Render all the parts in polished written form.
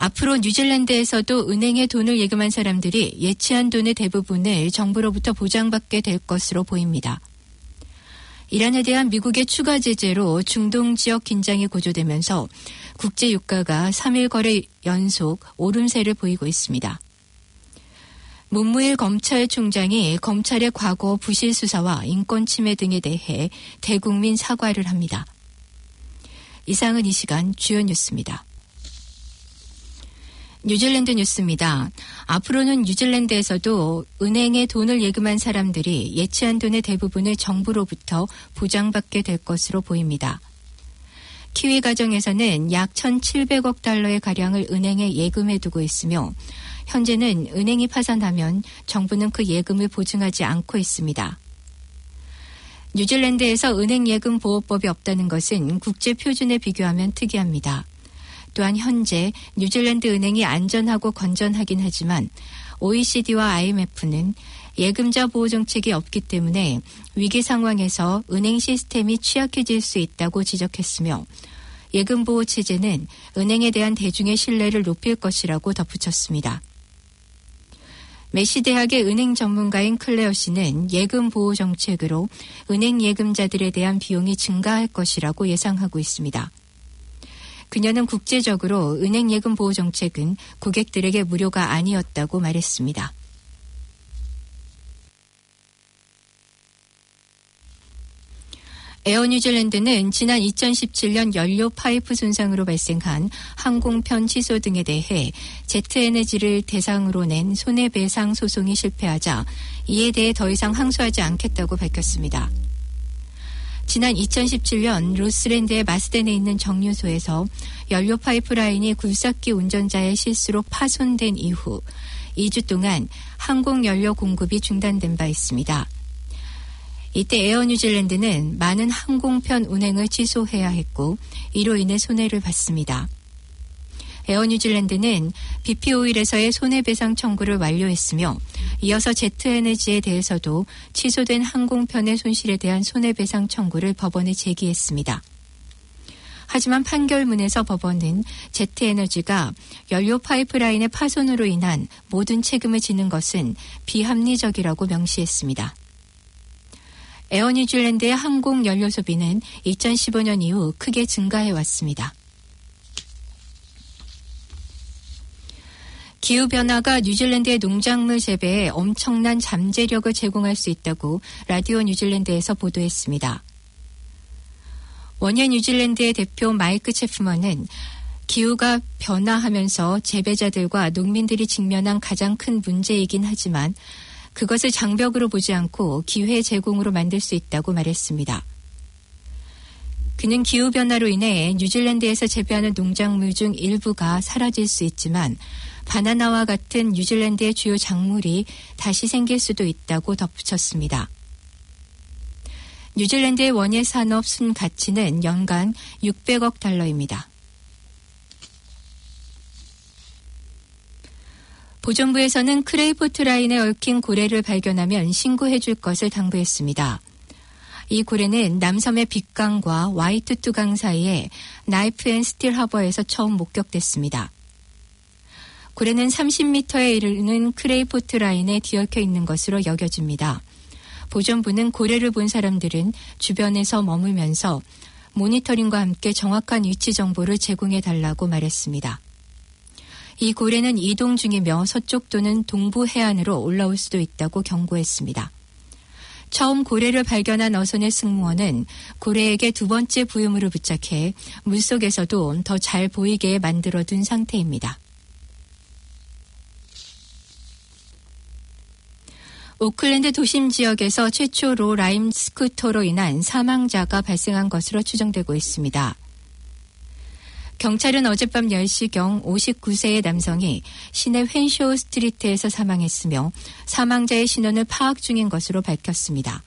앞으로 뉴질랜드에서도 은행에 돈을 예금한 사람들이 예치한 돈의 대부분을 정부로부터 보장받게 될 것으로 보입니다. 이란에 대한 미국의 추가 제재로 중동 지역 긴장이 고조되면서 국제 유가가 3일 거래 연속 오름세를 보이고 있습니다. 문무일 검찰총장이 검찰의 과거 부실 수사와 인권 침해 등에 대해 대국민 사과를 합니다. 이상은 이 시간 주요 뉴스입니다. 뉴질랜드 뉴스입니다. 앞으로는 뉴질랜드에서도 은행에 돈을 예금한 사람들이 예치한 돈의 대부분을 정부로부터 보장받게 될 것으로 보입니다. 키위 가정에서는 약 1,700억 달러의 가량을 은행에 예금해두고 있으며 현재는 은행이 파산하면 정부는 그 예금을 보증하지 않고 있습니다. 뉴질랜드에서 은행예금보호법이 없다는 것은 국제 표준에 비교하면 특이합니다. 또한 현재 뉴질랜드 은행이 안전하고 건전하긴 하지만 OECD와 IMF는 예금자 보호 정책이 없기 때문에 위기 상황에서 은행 시스템이 취약해질 수 있다고 지적했으며 예금 보호 체제는 은행에 대한 대중의 신뢰를 높일 것이라고 덧붙였습니다. 메시 대학의 은행 전문가인 클레어 씨는 예금 보호 정책으로 은행 예금자들에 대한 비용이 증가할 것이라고 예상하고 있습니다. 그녀는 국제적으로 은행 예금 보호 정책은 고객들에게 무료가 아니었다고 말했습니다. 에어 뉴질랜드는 지난 2017년 연료 파이프 손상으로 발생한 항공편 취소 등에 대해 제트에너지를 대상으로 낸 손해배상 소송이 실패하자 이에 대해 더 이상 항소하지 않겠다고 밝혔습니다. 지난 2017년 로스랜드의 마스덴에 있는 정류소에서 연료 파이프라인이 굴삭기 운전자의 실수로 파손된 이후 2주 동안 항공 연료 공급이 중단된 바 있습니다. 이때 에어 뉴질랜드는 많은 항공편 운행을 취소해야 했고 이로 인해 손해를 봤습니다. 에어 뉴질랜드는 BP 오일에서의 손해배상 청구를 완료했으며 이어서 제트에너지에 대해서도 취소된 항공편의 손실에 대한 손해배상 청구를 법원에 제기했습니다. 하지만 판결문에서 법원은 제트에너지가 연료 파이프라인의 파손으로 인한 모든 책임을 지는 것은 비합리적이라고 명시했습니다. 에어 뉴질랜드의 항공 연료 소비는 2015년 이후 크게 증가해왔습니다. 기후변화가 뉴질랜드의 농작물 재배에 엄청난 잠재력을 제공할 수 있다고 라디오 뉴질랜드에서 보도했습니다. 원예 뉴질랜드의 대표 마이크 체프먼은 기후가 변화하면서 재배자들과 농민들이 직면한 가장 큰 문제이긴 하지만 그것을 장벽으로 보지 않고 기회 제공으로 만들 수 있다고 말했습니다. 그는 기후변화로 인해 뉴질랜드에서 재배하는 농작물 중 일부가 사라질 수 있지만 바나나와 같은 뉴질랜드의 주요 작물이 다시 생길 수도 있다고 덧붙였습니다. 뉴질랜드의 원예 산업 순가치는 연간 600억 달러입니다. 보존부에서는 크레이포트 라인에 얽힌 고래를 발견하면 신고해 줄 것을 당부했습니다. 이 고래는 남섬의 빅강과 와이투투강 사이에 나이프 앤 스틸 하버에서 처음 목격됐습니다. 고래는 30m에 이르는 크레이포트 라인에 뒤엉켜 있는 것으로 여겨집니다. 보존부는 고래를 본 사람들은 주변에서 머물면서 모니터링과 함께 정확한 위치 정보를 제공해 달라고 말했습니다. 이 고래는 이동 중이며 서쪽 또는 동부 해안으로 올라올 수도 있다고 경고했습니다. 처음 고래를 발견한 어선의 승무원은 고래에게 두 번째 부유물을 부착해 물속에서도 더 잘 보이게 만들어둔 상태입니다. 오클랜드 도심 지역에서 최초로 라임 스쿠터로 인한 사망자가 발생한 것으로 추정되고 있습니다. 경찰은 어젯밤 10시경 59세의 남성이 시내 펜쇼 스트리트에서 사망했으며 사망자의 신원을 파악 중인 것으로 밝혔습니다.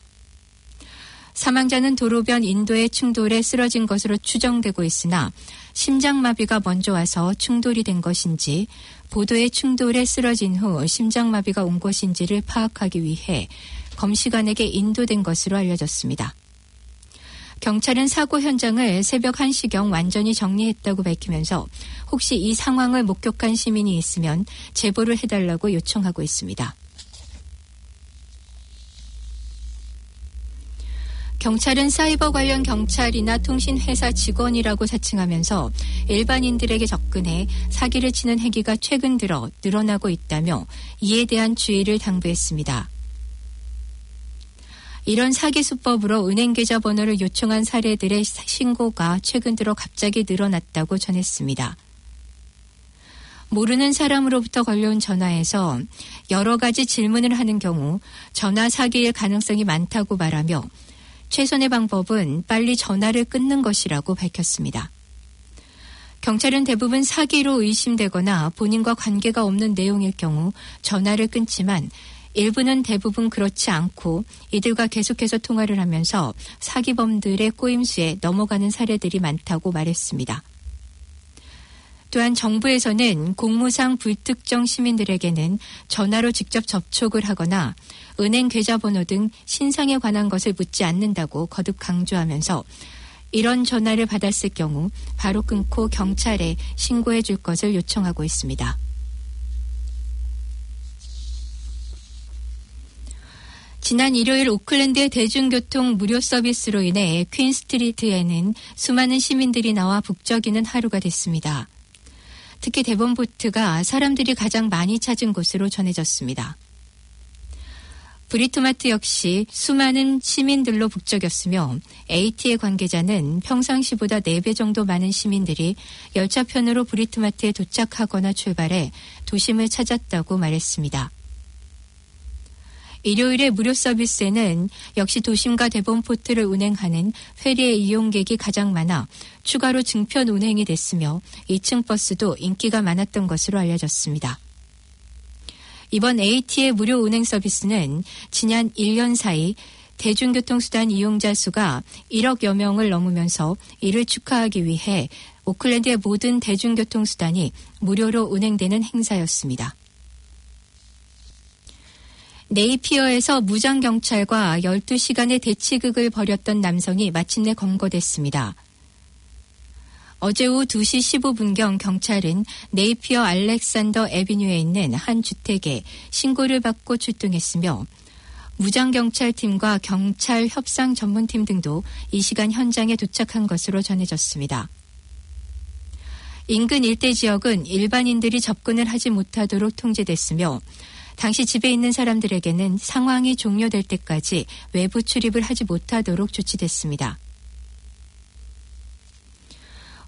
사망자는 도로변 인도의 충돌에 쓰러진 것으로 추정되고 있으나 심장마비가 먼저 와서 충돌이 된 것인지 보도의 충돌에 쓰러진 후 심장마비가 온 것인지를 파악하기 위해 검시관에게 인도된 것으로 알려졌습니다. 경찰은 사고 현장을 새벽 1시경 완전히 정리했다고 밝히면서 혹시 이 상황을 목격한 시민이 있으면 제보를 해달라고 요청하고 있습니다. 경찰은 사이버 관련 경찰이나 통신회사 직원이라고 사칭하면서 일반인들에게 접근해 사기를 치는 행위가 최근 들어 늘어나고 있다며 이에 대한 주의를 당부했습니다. 이런 사기 수법으로 은행 계좌 번호를 요청한 사례들의 신고가 최근 들어 갑자기 늘어났다고 전했습니다. 모르는 사람으로부터 걸려온 전화에서 여러 가지 질문을 하는 경우 전화 사기일 가능성이 많다고 말하며 최선의 방법은 빨리 전화를 끊는 것이라고 밝혔습니다. 경찰은 대부분 사기로 의심되거나 본인과 관계가 없는 내용일 경우 전화를 끊지만 일부는 대부분 그렇지 않고 이들과 계속해서 통화를 하면서 사기범들의 꼬임수에 넘어가는 사례들이 많다고 말했습니다. 또한 정부에서는 공무상 불특정 시민들에게는 전화로 직접 접촉을 하거나 은행 계좌번호 등 신상에 관한 것을 묻지 않는다고 거듭 강조하면서 이런 전화를 받았을 경우 바로 끊고 경찰에 신고해 줄 것을 요청하고 있습니다. 지난 일요일 오클랜드의 대중교통 무료 서비스로 인해 퀸스트리트에는 수많은 시민들이 나와 북적이는 하루가 됐습니다. 특히 데본포트가 사람들이 가장 많이 찾은 곳으로 전해졌습니다. 브리트마트 역시 수많은 시민들로 북적였으며 AT의 관계자는 평상시보다 4배 정도 많은 시민들이 열차편으로 브리트마트에 도착하거나 출발해 도심을 찾았다고 말했습니다. 일요일의 무료 서비스에는 역시 도심과 데본포트를 운행하는 페리의 이용객이 가장 많아 추가로 증편 운행이 됐으며 2층 버스도 인기가 많았던 것으로 알려졌습니다. 이번 AT의 무료 운행 서비스는 지난 1년 사이 대중교통수단 이용자 수가 1억여 명을 넘으면서 이를 축하하기 위해 오클랜드의 모든 대중교통수단이 무료로 운행되는 행사였습니다. 네이피어에서 무장경찰과 12시간의 대치극을 벌였던 남성이 마침내 검거됐습니다. 어제 오후 2시 15분경 경찰은 네이피어 알렉산더 애비뉴에 있는 한 주택에 신고를 받고 출동했으며 무장경찰팀과 경찰 협상 전문팀 등도 이 시간 현장에 도착한 것으로 전해졌습니다. 인근 일대 지역은 일반인들이 접근을 하지 못하도록 통제됐으며 당시 집에 있는 사람들에게는 상황이 종료될 때까지 외부 출입을 하지 못하도록 조치됐습니다.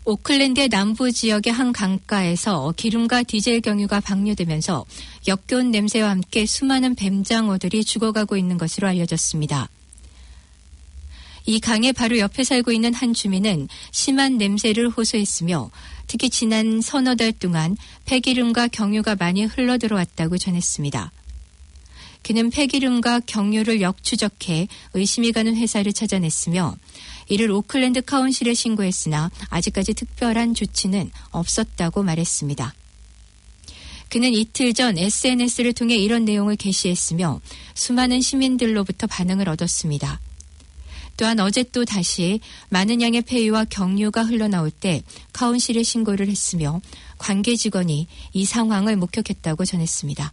오클랜드의 남부 지역의 한 강가에서 기름과 디젤 경유가 방류되면서 역겨운 냄새와 함께 수많은 뱀장어들이 죽어가고 있는 것으로 알려졌습니다. 이 강의 바로 옆에 살고 있는 한 주민은 심한 냄새를 호소했으며 특히 지난 서너 달 동안 폐기름과 경유가 많이 흘러들어왔다고 전했습니다. 그는 폐기름과 경유를 역추적해 의심이 가는 회사를 찾아냈으며 이를 오클랜드 카운실에 신고했으나 아직까지 특별한 조치는 없었다고 말했습니다. 그는 이틀 전 SNS를 통해 이런 내용을 게시했으며 수많은 시민들로부터 반응을 얻었습니다. 또한 어제 또 다시 많은 양의 폐유와 경유가 흘러나올 때 카운실에 신고를 했으며 관계 직원이 이 상황을 목격했다고 전했습니다.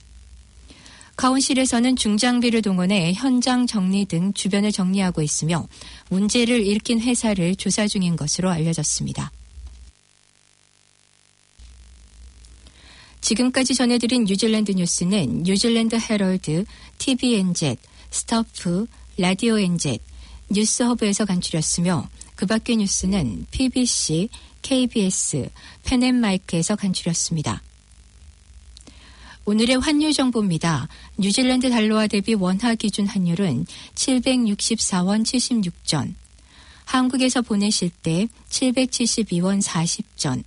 카운실에서는 중장비를 동원해 현장 정리 등 주변을 정리하고 있으며 문제를 일으킨 회사를 조사 중인 것으로 알려졌습니다. 지금까지 전해드린 뉴질랜드 뉴스는 뉴질랜드 헤럴드, TVNZ, 스토프, 라디오 NZ, 뉴스허브에서 간추렸으며 그 밖의 뉴스는 PBC, KBS, 펜앤마이크에서 간추렸습니다. 오늘의 환율 정보입니다. 뉴질랜드 달러와 대비 원화 기준 환율은 764원 76전, 한국에서 보내실 때 772원 40전,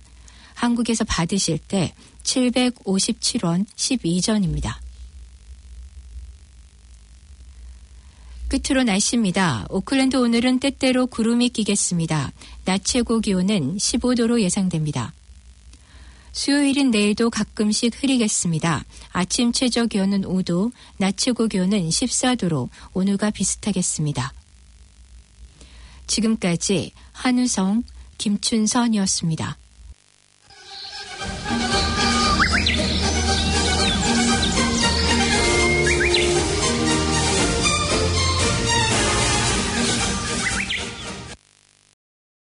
한국에서 받으실 때 757원 12전입니다. 끝으로 날씨입니다. 오클랜드 오늘은 때때로 구름이 끼겠습니다. 낮 최고 기온은 15도로 예상됩니다. 수요일인 내일도 가끔씩 흐리겠습니다. 아침 최저 기온은 5도, 낮 최고 기온은 14도로 오늘과 비슷하겠습니다. 지금까지 한우성, 김춘선이었습니다.